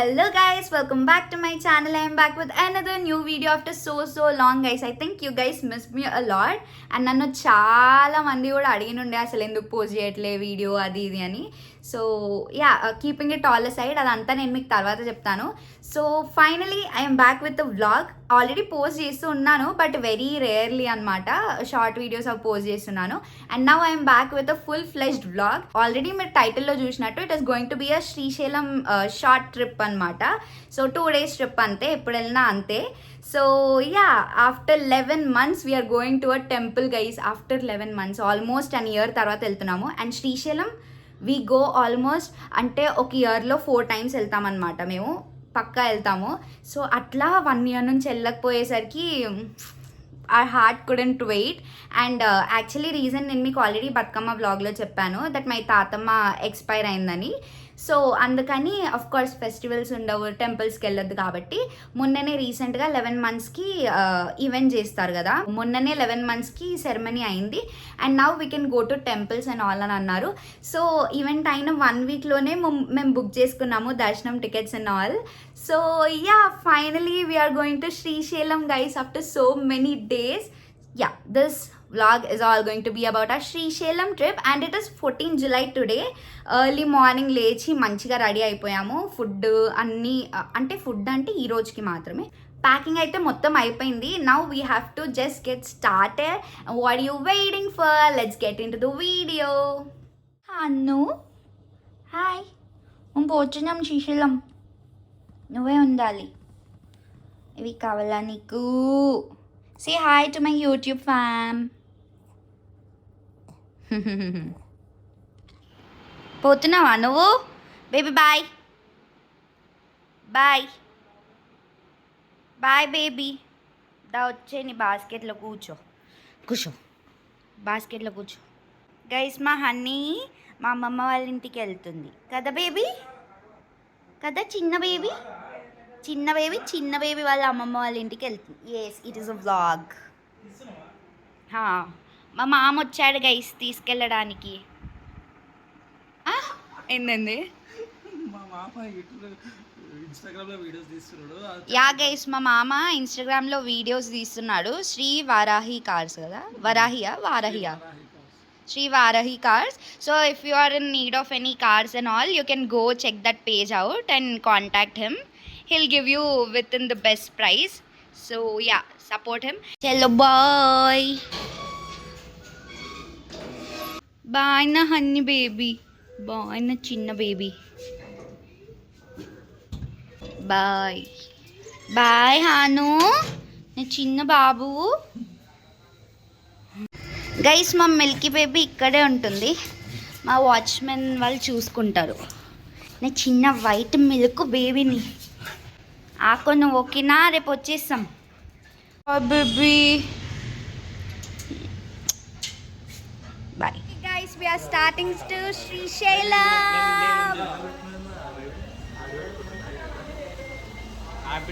Hello guys, welcome back to my channel. I am back with another new video after so long guys. I think you guys missed me a lot and నన్ను చాలా మంది కూడా అడిగినుండే అసలు ఎందుకు post చేయట్లే video అది ఇది అని. So yeah keeping it all aside అదంతా నేను మీకు తర్వాత చెప్తాను. So finally I'm back with the vlog. Already post చేస్తూ ఉన్నాను బట్ వెరీ రేర్లీ అనమాట షార్ట్ వీడియోస్ అవి పోస్ట్ చేస్తున్నాను. And now I'm back with a full fledged vlog. Already మీరు టైటిల్లో చూసినట్టు it is going to be a Srisailam short trip అనమాట. So 2 days trip అంతే, ఎప్పుడు వెళ్ళినా అంతే. So yeah after 11 months we are going to a temple guys. After 11 months almost 1 year తర్వాత వెళ్తున్నాము. And Srisailam we go almost అంటే ఒక ఇయర్లో 4 times వెళ్తామన్నమాట, మేము పక్కా వెళ్తాము. సో అట్లా 1 year నుంచి వెళ్ళకపోయేసరికి our heart couldn't wait. And actually reason నేను మీకు ఆల్రెడీ బతుకమ్మ వ్లాగ్లో చెప్పాను దట్ మై తాతమ్మ ఎక్స్పైర్ అయిందని. సో అందుకని అఫ్ కోర్స్ ఫెస్టివల్స్ ఉండవు, టెంపుల్స్కి వెళ్ళొద్దు కాబట్టి మొన్ననే రీసెంట్గా 11 monthsకి ఈవెంట్ చేస్తారు కదా, మొన్ననే 11 monthsకి సెరమనీ అయింది. And now we can go to temples and all అని అన్నారు. సో ఈవెంట్ అయిన 1 weekలోనే మేము బుక్ చేసుకున్నాము దర్శనం tickets and all. So yeah finally we are going to Srisailam guys after so many days. Yeah, this vlog is all going to be about our Srisailam trip and it is 14 July today. Early morning లేచి మంచిగా ready అయిపోయాము. Food అన్నీ అంటే food అంటే ఈ రోజుకి మాత్రమే, packing అయితే మొత్తం అయిపోయింది. Now we have to just get started. What are you waiting for? Let's get into the video. Annu hi, మేము పోతున్నాం శ్రీశైలం, నువ్వే ఉండాలి. ఇవి కావాలా నీకు? Say hi to my YouTube fam. పోతున్నావా నువ్వు? Baby bye bye bye baby. దా వచ్చే నీ బాస్కెట్లో కూర్చో బాస్కెట్లో కూర్చో. గైస్ మా హనీ మా అమ్మమ్మ వాళ్ళ ఇంటికి వెళ్తుంది కదా బేబీ, కదా చిన్న బేబీ వాళ్ళ అమ్మమ్మ వాళ్ళ ఇంటికి వెళ్తుంది. Yes it is a vlog. మా మామ వచ్చాడు గైస్ తీసుకెళ్ళడానికి. ఏంటండి? యా గైస్ మా మామ ఇన్స్టాగ్రామ్లో వీడియోస్ తీస్తున్నాడు. శ్రీ వారాహి కార్స్ కదా, వారాహియా Shri Varahi cars. So if you are in need of any cars and all you can go check that page out and contact him. He'll give you within the best price. So yeah, support him. Hello bye. Bye na honey baby. Bye na chinna baby. Bye. Bye Hanu. Na chinna babu. Guys మా Milky baby ఇక్కడే ఉంటుంది, మా watchman వాళ్ళు చూసుకుంటారు. నా చిన్న white milk బేబీని ఆకో. నువ్వు ఓకేనా? రేపు వచ్చేస్తాం baby. Bye guys, we are starting to Srisailam.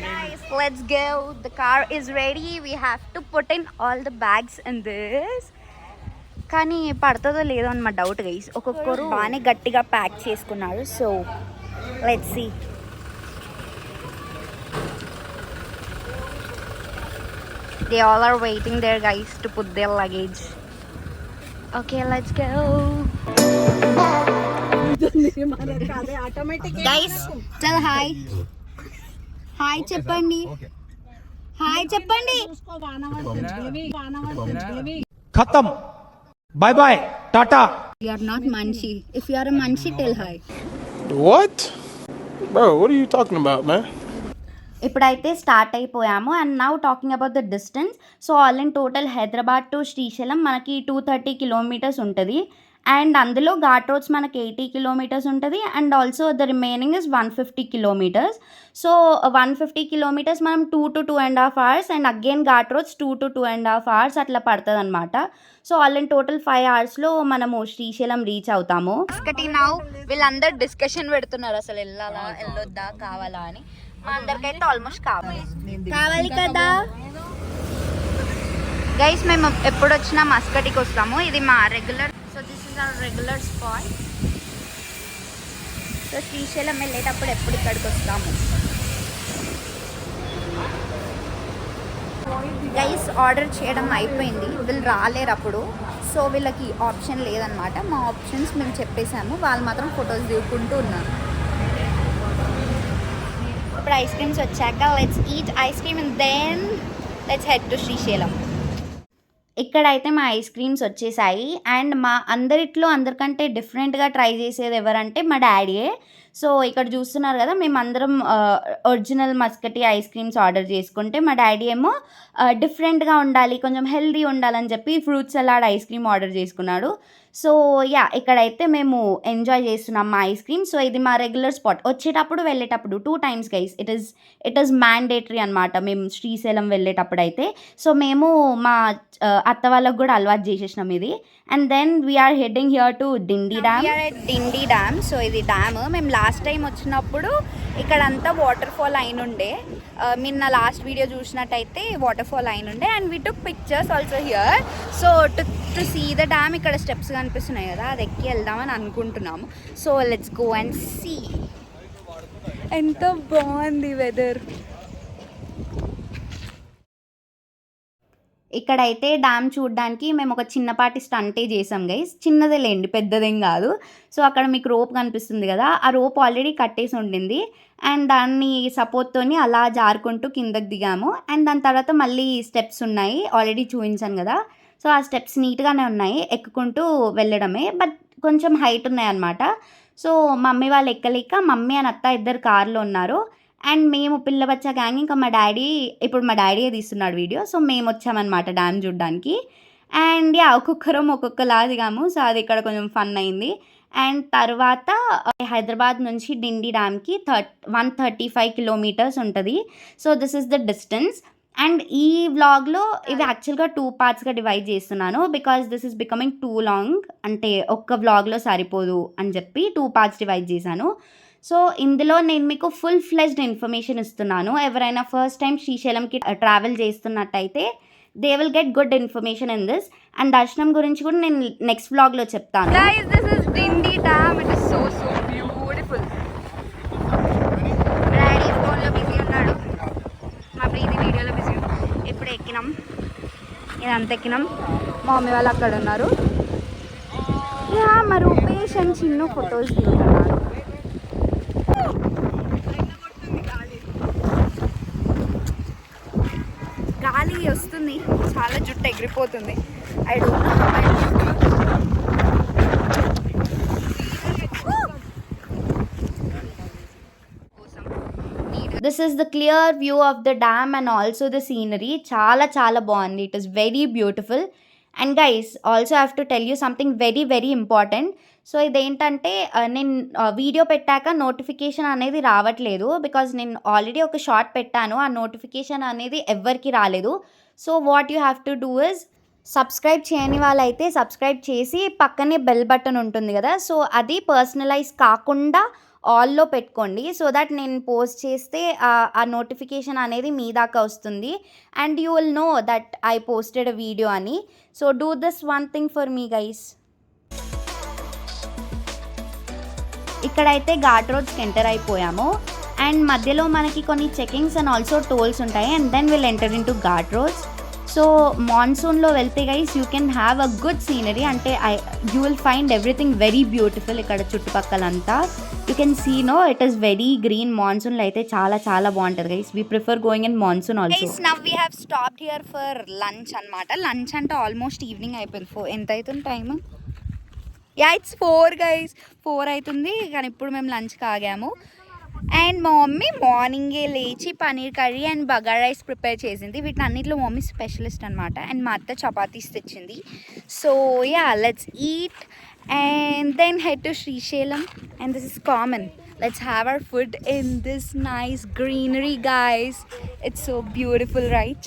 Guys, let's go. The car is ready. We have to put in all the bags in this. కానీ పడుతుందో లేదో అని మా డౌట్ గైస్. ఒక్కొక్కరు బాగానే గట్టిగా ప్యాక్ చేసుకున్నారు. So let's see. They all are waiting there guys to put their luggage. Okay, let's go. Guys, tell hi. Hi చెప్పండి. హాయ్ చెప్పండి. ఖతం. Bye bye. Tata. You are not Manshi. If you are a Manshi, tell hi. What? Bro, what are you talking about, man? ఇప్పుడైతే start అయిపోయాము. And now talking about the distance. So all in total Hyderabad to Srisailam మనకి 230 kilometers ఉంటుంది. And అందులో ghat roads మనకి 80 kilometers ఉంటుంది. And also the remaining is 150 kilometers. So 150 kilometers మనం 2 to 2.5 hours and again ghat roads 2 to 2.5 hours అట్లా పడుతుంది అనమాట. So all in total 5 hours మనము శ్రీశైలం రీచ్ అవుతాము. ఒకటి నౌ వీళ్ళందరూ డిస్కషన్ పెడుతున్నారు అసలు వెళ్ళాలా వెళ్ళొద్దా కావాలా అని. మా అందరికైతే ఆల్మోస్ట్ కావాలి కదా గైస్. మేము ఎప్పుడు వచ్చినా మస్కటికి వస్తాము, ఇది మా regular. So this is hour regular spot. So Srisailam వెళ్ళేటప్పుడు ఎప్పుడు ఇక్కడికి వస్తాము. గైస్ ఆర్డర్ చేయడం అయిపోయింది, వీళ్ళు రాలేరు అప్పుడు. సో వీళ్ళకి ఆప్షన్ లేదనమాట. మా ఆప్షన్స్ మేము చెప్పేసాము, వాళ్ళు మాత్రం ఫొటోస్ దిగుకుంటూ ఉన్నారు. ఇప్పుడు ఐస్ క్రీమ్స్ వచ్చాక let's eat ice cream and then let's head to Srisailam. ఇక్కడైతే మా ఐస్ క్రీమ్స్ వచ్చేసాయి. అండ్ మా అందరికంటే డిఫరెంట్గా ట్రై చేసేది ఎవరంటే మా డాడీయే. సో ఇక్కడ చూస్తున్నారు కదా, మేమందరం ఒరిజినల్ మస్కటీ ఐస్ క్రీమ్స్ ఆర్డర్ చేసుకుంటే మా డాడీ ఏమో డిఫరెంట్గా ఉండాలి, కొంచెం హెల్దీ ఉండాలని చెప్పి fruit salad ice cream order చేసుకున్నాడు. సో యా, ఇక్కడైతే మేము ఎంజాయ్ చేస్తున్నాం మా ఐస్ క్రీమ్. సో ఇది మా రెగ్యులర్ స్పాట్, వచ్చేటప్పుడు వెళ్ళేటప్పుడు 2 times guys. It is mandatory అనమాట మేము శ్రీశైలం వెళ్ళేటప్పుడు అయితే. సో మేము మా అత్త వాళ్ళకు కూడా అలవాటు చేసేసినాం ఇది. And then we're heading here to Dindi dam. So ఇది డ్యామ్. మేము లాస్ట్ టైం వచ్చినప్పుడు ఇక్కడంతా వాటర్ ఫాల్ అయినుండే. మీరు నా లాస్ట్ వీడియో చూసినట్టయితే వాటర్ ఫాల్ అయినుండే. And we took pictures also here. So to see the dam ఇక్కడ స్టెప్స్ కనిపిస్తున్నాయి కదా, అది ఎక్కి వెళ్దామని అనుకుంటున్నాము. So let's go and see. ఎంత బాగుంది వెదర్. ఇక్కడైతే డ్యామ్ చూడడానికి మేము ఒక చిన్నపాటి స్టంటే చేసాం గైస్. చిన్నదే లేండి, పెద్దదేం కాదు. సో అక్కడ మీకు రోప్ కనిపిస్తుంది కదా, ఆ రోప్ ఆల్రెడీ కట్టేసి ఉండింది. అండ్ దాన్ని సపోర్ట్తోని అలా జారుకుంటూ కిందకి దిగాము. అండ్ దాని తర్వాత మళ్ళీ స్టెప్స్ ఉన్నాయి, ఆల్రెడీ చూపించాను కదా. సో ఆ స్టెప్స్ నీట్గానే ఉన్నాయి, ఎక్కుకుంటూ వెళ్ళడమే. బట్ కొంచెం హైట్ ఉన్నాయి అన్నమాట. సో మమ్మీ వాళ్ళు ఎక్కలేక మమ్మీ అని అత్త ఇద్దరు కార్లో ఉన్నారు. అండ్ మేము పిల్ల బచ్చా గ్యాంగ్, ఇంకా మా డాడీయే తీస్తున్నాడు వీడియో. సో మేము వచ్చామన్నమాట డ్యామ్ చూడడానికి. అండ్ యా, ఒక్కొక్కరం ఒక్కొక్కలా దిగాము. సో అది ఇక్కడ కొంచెం ఫన్ అయింది. అండ్ తర్వాత హైదరాబాద్ నుంచి డిండి డ్యామ్కి 135 kilometers ఉంటుంది. So this is the distance. And ఈ వ్లాగ్లో ఇది యాక్చువల్గా 2 partsగా డివైడ్ చేస్తున్నాను, because this is becoming two long. అంటే ఒక్క వ్లాగ్లో సరిపోదు అని చెప్పి 2 parts డివైడ్ చేశాను. సో ఇందులో నేను మీకు ఫుల్ ఫ్లెజ్డ్ ఇన్ఫర్మేషన్ ఇస్తున్నాను. ఎవరైనా ఫస్ట్ టైం శ్రీశైలంకి ట్రావెల్ చేస్తున్నట్టయితే they will get good information in this. And దర్శనం గురించి కూడా నేను నెక్స్ట్ వ్లాగ్లో చెప్తాను. Guys, this is Dindi Dam. It is so beautiful. Daddy ఫోన్లో బిజీ ఉన్నాడు, మా ప్రీతి వీడియోలో బిజీ. ఇప్పుడు ఎక్కినాం, ఇదంతా ఎక్కినాం. మా మమ్మీ వాళ్ళు అక్కడ ఉన్నారు. యా, మా రూపేష్ అండ్ చిన్న ఫొటోస్ దిగుతున్నారు. గాలి వస్తుంది, చాలా జుట్టు ఎగిరిపోతుంది. I don't know how I look. This is the clear view of the dam and also the scenery. చాలా చాలా బాగుంది. It is very beautiful. And guys, also have to tell you something very very important. So ఇదేంటంటే నేను video పెట్టాక notification అనేది రావట్లేదు, because నేను already ఒక షార్ట్ పెట్టాను, ఆ నోటిఫికేషన్ అనేది ఎవ్వరికి రాలేదు. So what you have to do is, subscribe చేయని వాళ్ళైతే సబ్స్క్రైబ్ చేసి పక్కనే బెల్ బటన్ ఉంటుంది కదా, సో అది పర్సనలైజ్ కాకుండా ఆల్లో పెట్టుకోండి. సో దట్ నేను పోస్ట్ చేస్తే ఆ నోటిఫికేషన్ అనేది మీ దాకా వస్తుంది. And you will know that I posted a video అని. So do this one thing for me guys. ఇక్కడైతే ఘాట్ రోడ్స్కి ఎంటర్ అయిపోయాము. అండ్ మధ్యలో మనకి కొన్ని చెకింగ్స్ అండ్ ఆల్సో టోల్స్ ఉంటాయి. And then will enter into ghat roads. So మాన్సూన్లో వెళ్తే guys you can have a good scenery. అంటే you will find everything very beautiful. ఇక్కడ చుట్టుపక్కలంతా you can see no it is very green. మాన్సూన్లో అయితే చాలా చాలా బాగుంటుంది guys. We prefer going in monsoon also. Now we have stopped here for lunch అనమాట. Lunch అంటే almost evening అయిపోయింది. ఎంత అవుతుంది టైమ్? యా, ఇట్స్ 4 గైస్, 4 అవుతుంది. కానీ ఇప్పుడు మేము లంచ్కి ఆగాము. అండ్ మా మమ్మీ మార్నింగే లేచి paneer curry and bagara rice prepare చేసింది. వీటిని అన్నింటిలో మమ్మీ స్పెషలిస్ట్ అనమాట. అండ్ మా అత్త చపాతీస్ తెచ్చింది. So yeah, let's eat and then head to Srisailam. And this is common. Let's have our food in this nice greenery, guys. It's so beautiful, right?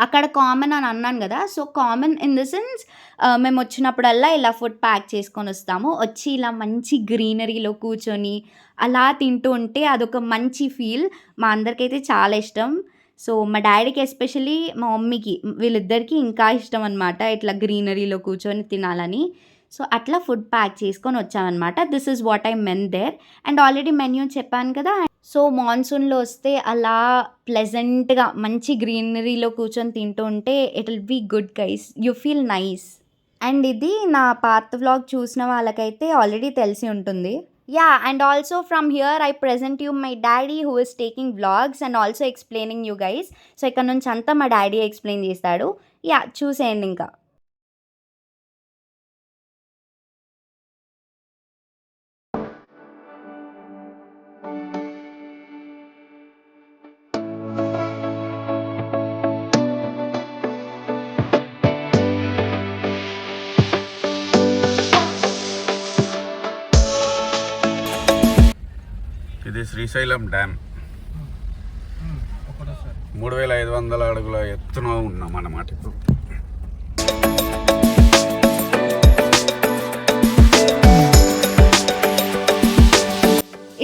అక్కడ common అని అన్నాను కదా. So common in the sense మేము వచ్చినప్పుడల్లా ఇలా food pack చేసుకొని వస్తాము. వచ్చి ఇలా మంచి గ్రీనరీలో కూర్చొని అలా తింటూ ఉంటే అదొక మంచి ఫీల్. మా అందరికైతే చాలా ఇష్టం. సో మా డాడీకి ఎస్పెషలీ, మా మమ్మీకి, వీళ్ళిద్దరికీ ఇంకా ఇష్టం అనమాట ఇట్లా గ్రీనరీలో కూర్చొని తినాలని. సో అట్లా ఫుడ్ ప్యాక్ చేసుకొని వచ్చామన్నమాట. This is what I meant there. And already menu చెప్పాను కదా. సో మాన్సూన్లో వస్తే అలా ప్లెజెంట్గా మంచి గ్రీనరీలో కూర్చొని తింటూ ఉంటే it will be good guys, you feel nice. And ఇది నా పాత వ్లాగ్ చూసిన వాళ్ళకైతే ఆల్రెడీ తెలిసి ఉంటుంది. Yeah, and also from here I present you my daddy who is taking vlogs and also explaining you guys. So ఇక్కడ నుంచి అంతా మా డాడీ ఎక్స్ప్లెయిన్ చేస్తాడు. యా, చూసేయండి ఇంకా. ఇది శ్రీశైలం డ్యామ్. 3500 అడుగుల ఎత్తున ఉన్నాం అన్నమాట ఇప్పుడు.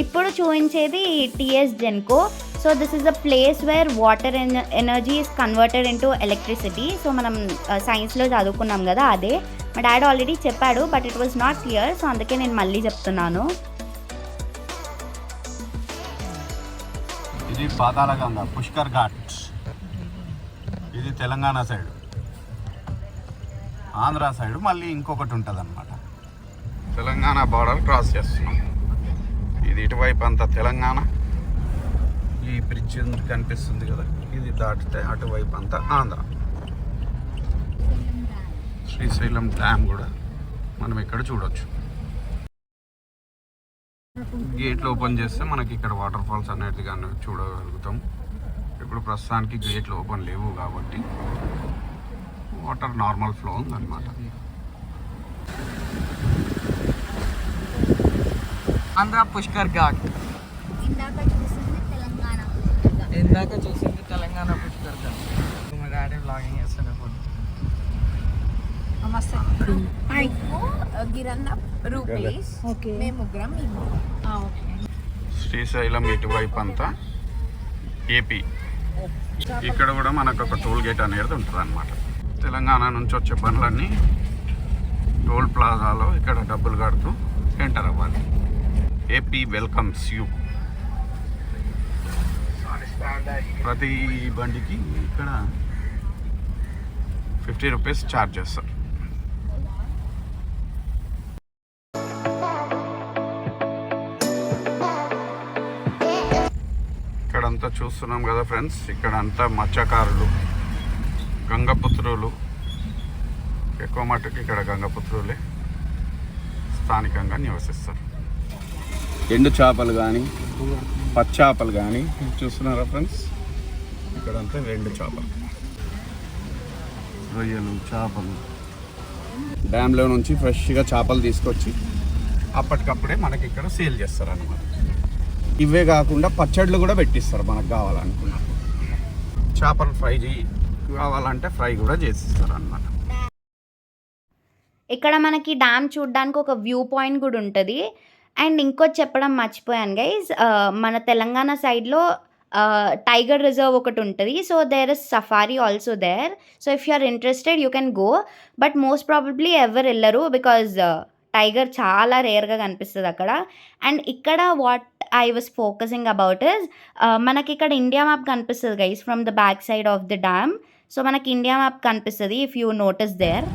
ఇప్పుడు చూపించేది TS Genco. So this is a place where water energy is converted into electricity. So మనం సైన్స్లో చదువుకున్నాం కదా, అదే. మా డాడీ ఆల్రెడీ చెప్పాడు but it was not clear, so అందుకే నేను మళ్ళీ చెప్తున్నాను. ఇది పాతాళగంగ పుష్కర్ ఘాట్. ఇది తెలంగాణ సైడ్. ఆంధ్ర సైడ్ మళ్ళీ ఇంకొకటి ఉంటుంది అన్నమాట. తెలంగాణ బార్డర్ క్రాస్ చేస్తున్నాం. ఇది ఇటువైపు అంతా తెలంగాణ. ఈ బ్రిడ్జ్ కనిపిస్తుంది కదా, ఇది దాటితే అటువైపు అంతా ఆంధ్ర. శ్రీశైలం డ్యామ్ కూడా మనం ఇక్కడ చూడొచ్చు. గేట్లు ఓపెన్ చేస్తే మనకి ఇక్కడ వాటర్ ఫాల్స్ అనేటివి కానీ చూడగలుగుతాం. ఇప్పుడు ప్రస్తుతానికి గేట్లు ఓపెన్ లేవు కాబట్టి వాటర్ నార్మల్ ఫ్లో ఉందన్నమాట. ఆంధ్ర పుష్కర్ ఘాట్. ఇందాక చూసింది తెలంగాణ పుష్కర్ ఘాట్. మా డాడీ బ్లాగింగ్ చేస్తున్నప్పుడు. నమస్తే. గిరన్న రూపీస్. ఓకే, మేము ముగ్గురం. శ్రీశైలం ఇటువైపు అంతా ఏపీ. ఇక్కడ కూడా మనకు ఒక టోల్ గేట్ అనేది ఉంటుంది అన్నమాట. తెలంగాణ నుంచి వచ్చే బండ్లన్నీ టోల్ ప్లాజాలో ఇక్కడ డబ్బులు కడుతూ ఎంటర్ అవ్వాలి. AP welcomes you. ప్రతి బండికి ఇక్కడ 50 రూపీస్ ఛార్జ్ చేస్తారు. ఇక్కడంతా చూస్తున్నాం కదా ఫ్రెండ్స్, ఇక్కడంతా మత్స్యకారులు, గంగపుత్రులు. ఎక్కువ మట్టుకు ఇక్కడ గంగపుత్రులే స్థానికంగా నివసిస్తారు. ఎండు చేపలు కానీ పచ్చాపలు కానీ చూస్తున్నారా ఫ్రెండ్స్, ఇక్కడంతా ఎండు చేపలు, రొయ్యలు, చేపలు. డ్యామ్లో నుంచి ఫ్రెష్గా చేపలు తీసుకొచ్చి అప్పటికప్పుడే మనకి ఇక్కడ సేల్ చేస్తారు అన్నమాట. ఇవే కాకుండా పచ్చళ్ళు కూడా పెట్టిస్తారు మనకు కావాలనుకున్నప్పుడు. చేపలు ఫ్రై కావాలంటే ఫ్రై కూడా చేసిస్తారు అన్నమాట. ఇక్కడ మనకి డ్యామ్ చూడడానికి ఒక వ్యూ పాయింట్ కూడా ఉంటుంది. అండ్ ఇంకోటి చెప్పడం మర్చిపోయాను గైజ్, మన తెలంగాణ సైడ్లో టైగర్ రిజర్వ్ ఒకటి ఉంటుంది. So there is safari also there. So if you are interested you can go. But most probably ఎవరు వెళ్ళరు బికాజ్ టైగర్ చాలా రేర్గా కనిపిస్తుంది అక్కడ. అండ్ ఇక్కడ what I was focusing about is, మనకి ఇక్కడ ఇండియా మ్యాప్ కనిపిస్తుంది guys from the back side of the dam. So మనకి ఇండియా మ్యాప్ కనిపిస్తుంది ఇఫ్ యూ నోటీస్ దేర్.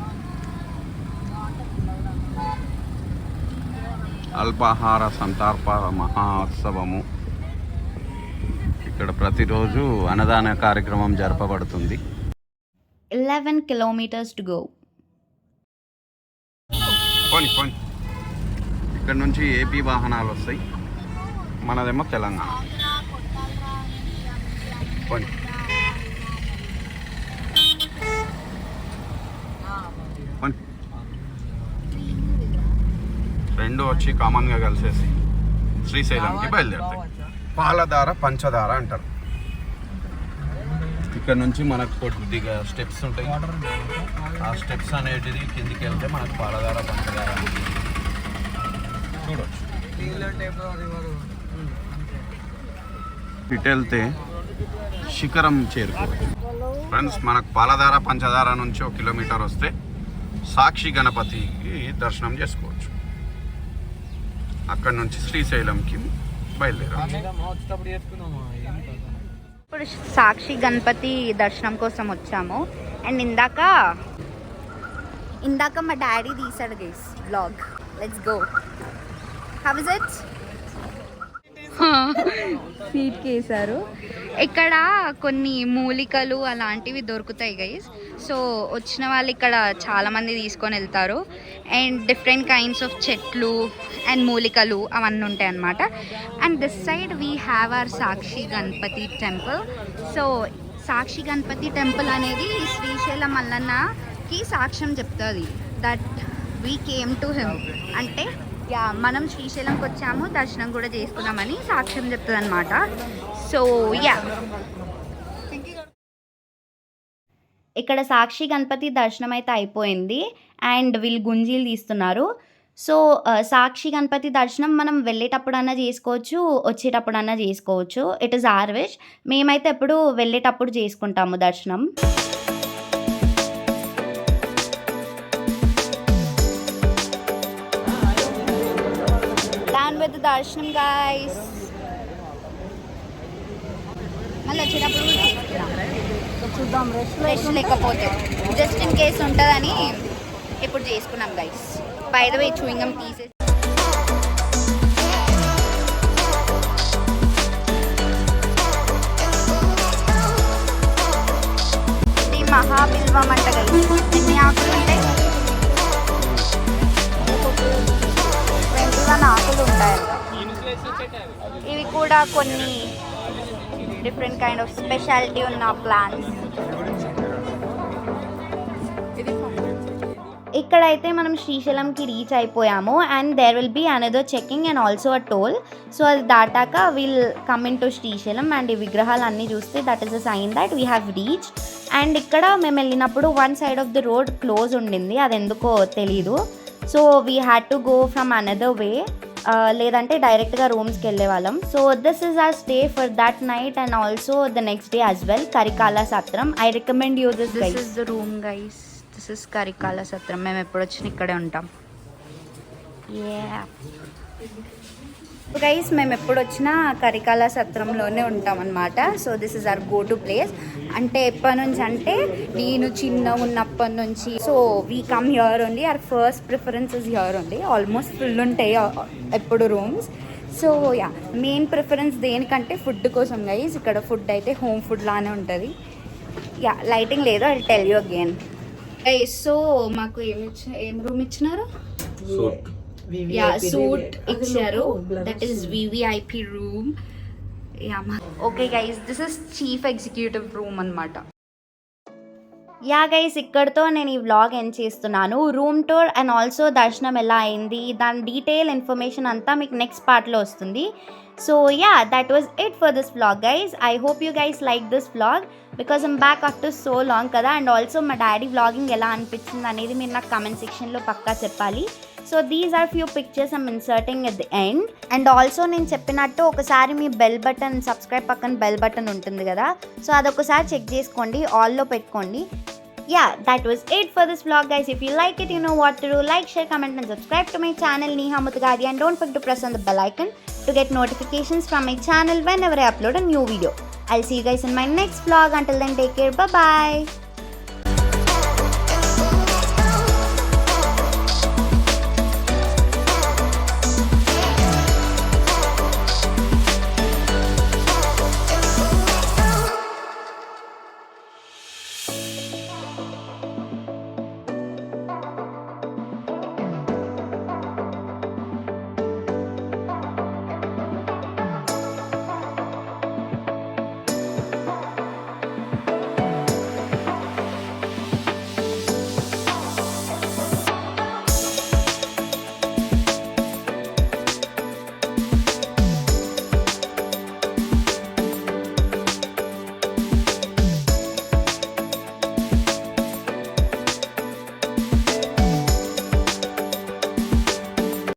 అల్పాహార సంతర్పణ మహోత్సవము. ఇక్కడ ప్రతిరోజు అన్నదాన కార్యక్రమం జరపబడుతుంది. 11 kilometers to go. పోని ఇక్కడ నుంచి ఏపీ వాహనాలు వస్తాయి, మనదేమో తెలంగాణ. పోని రెండు వచ్చి కామన్గా కలిసేసి శ్రీశైలంకి బయలుదేరుతాయి. పాలధార పంచదార అంటారు. ఇక్కడ నుంచి మనకు కొద్దిగా స్టెప్స్ ఉంటాయి. ఆ స్టెప్స్ అనేటిది కిందికి వెళ్తే మనకు పాలధార పంచదార చూడవచ్చు. ఇటు వెళ్తే శిఖరం చేరుకోవచ్చు. ఫ్రెండ్స్, మనకు పాలధార పంచదార నుంచి 1 కిలోమీటర్ వస్తే సాక్షి గణపతికి దర్శనం చేసుకోవచ్చు. అక్కడ నుంచి శ్రీశైలంకి బయలుదేరాలి. వచ్చేటప్పుడు చేసుకున్నామా ఏం కదా. ఇప్పుడు సాక్షి గణపతి దర్శనం కోసం వచ్చాము. అండ్ ఇందాక మా డాడీ తీసాడు guys blog. Let's go. How is it? సీట్కి వేసారు. ఇక్కడ కొన్ని మూలికలు అలాంటివి దొరుకుతాయి గైస్. సో వచ్చిన వాళ్ళు ఇక్కడ చాలామంది తీసుకొని వెళ్తారు. అండ్ డిఫరెంట్ కైండ్స్ ఆఫ్ చెట్లు అండ్ మూలికలు అవన్నీ ఉంటాయి అన్నమాట. And this side we have our Sakshi Ganapathi temple. So Sakshi Ganapathi temple అనేది శ్రీశైలం మల్లన్నకి సాక్ష్యం చెప్తుంది that we came to him. అంటే యా మనం శ్రీశైలంకి వచ్చాము, దర్శనం కూడా చేసుకున్నామని సాక్ష్యం చెప్తుంది అనమాట. సో యా ఇక్కడ సాక్షి గణపతి దర్శనం అయితే అయిపోయింది. అండ్ వీళ్ళు గుంజీలు తీస్తున్నారు. సో సాక్షి గణపతి దర్శనం మనం వెళ్ళేటప్పుడన్నా చేసుకోవచ్చు, వచ్చేటప్పుడన్నా చేసుకోవచ్చు. It is our wish. మేమైతే ఎప్పుడు వెళ్ళేటప్పుడు చేసుకుంటాము దర్శనం. with the darshanam guys. మళ్ళీ వచ్చేటప్పుడు చూద్దాం రష్ లేకపోతే జస్ట్ ఇన్ కేస్ ఉంటుందని ఇప్పుడు చేసుకున్నాం guys. By the way chewing gum pieces. ఇది మహాబిల్వం అంట గైస్. ఎన్ని ఆకులు ఉంటాయి? 21 ఆకులు ఉంటాయంట. ఇవి కూడా కొన్ని డిఫరెంట్ కైండ్ ఆఫ్ స్పెషాలిటీ ఉన్న ప్లాంట్స్. ఇక్కడైతే మనం శ్రీశైలంకి రీచ్ అయిపోయాము. And there will be another checking and also a toll. So అది దాటాక will come into Srisailam. And ఈ విగ్రహాలు అన్నీ చూస్తే that is a sign that we have reach. And ఇక్కడ మేము వెళ్ళినప్పుడు one side of the road close ఉండింది, అది ఎందుకో తెలీదు. So we had to go from another way, లేదంటే డైరెక్ట్గా రూమ్స్కి వెళ్ళే వాళ్ళం. So this is our stay for that night and also the next day as well. Karikala Satram. I recommend you this. This is the room guys. This is Karikala Satram. మేము ఎప్పుడు వచ్చినా ఇక్కడే ఉంటాం. Guys మేము ఎప్పుడు వచ్చినా కరికాల సత్రంలోనే ఉంటాం అనమాట. So this is our go to place. అంటే ఎప్పటి నుంచి అంటే నేను చిన్న ఉన్నప్పటి నుంచి. So we come here only. Our first preference is here only. Almost full ఉంటాయి ఎప్పుడు rooms. So yeah main preference దేనికంటే ఫుడ్ కోసం గైస్. ఇక్కడ ఫుడ్ అయితే హోమ్ ఫుడ్ లానే ఉంటుంది. యా లైటింగ్ లేదు, I tell you again. So మాకు ఏం రూమ్ ఇచ్చినారు? యా సూట్ ఇచ్చారు. That is VVIP room. Yeah okay guys, this is chief executive room అనమాట. యా గైస్ ఇక్కడితో నేను ఈ వ్లాగ్ ఎండ్ చేస్తున్నాను. రూమ్ టూర్ అండ్ ఆల్సో దర్శనం ఎలా అయింది దాని డీటెయిల్ ఇన్ఫర్మేషన్ అంతా మీకు నెక్స్ట్ పార్ట్లో వస్తుంది. So yeah that was it for this vlog guys. I hope you guys like this vlog because I'm back after so long కదా. అండ్ ఆల్సో మా డాడీ వ్లాగింగ్ ఎలా అనిపించింది అనేది మీరు నాకు కమెంట్ సెక్షన్లో పక్కా చెప్పాలి. So these are few pictures I'm inserting at the end. And also నేను చెప్పినట్టు ఒకసారి మీ బెల్ బటన్, సబ్స్క్రైబ్ పక్కన బెల్ బటన్ ఉంటుంది కదా, సో అదొకసారి చెక్ చేసుకోండి, ఆల్లో పెట్టుకోండి. Yeah, that was it for this vlog guys. If you like it, you know what to do. Like, share, comment and subscribe to my channel Neha Muthagadi, and don't forget to press on the bell icon to get notifications from my channel whenever I upload a new video. I'll see you guys in my next vlog. Until then, take care. Bye bye.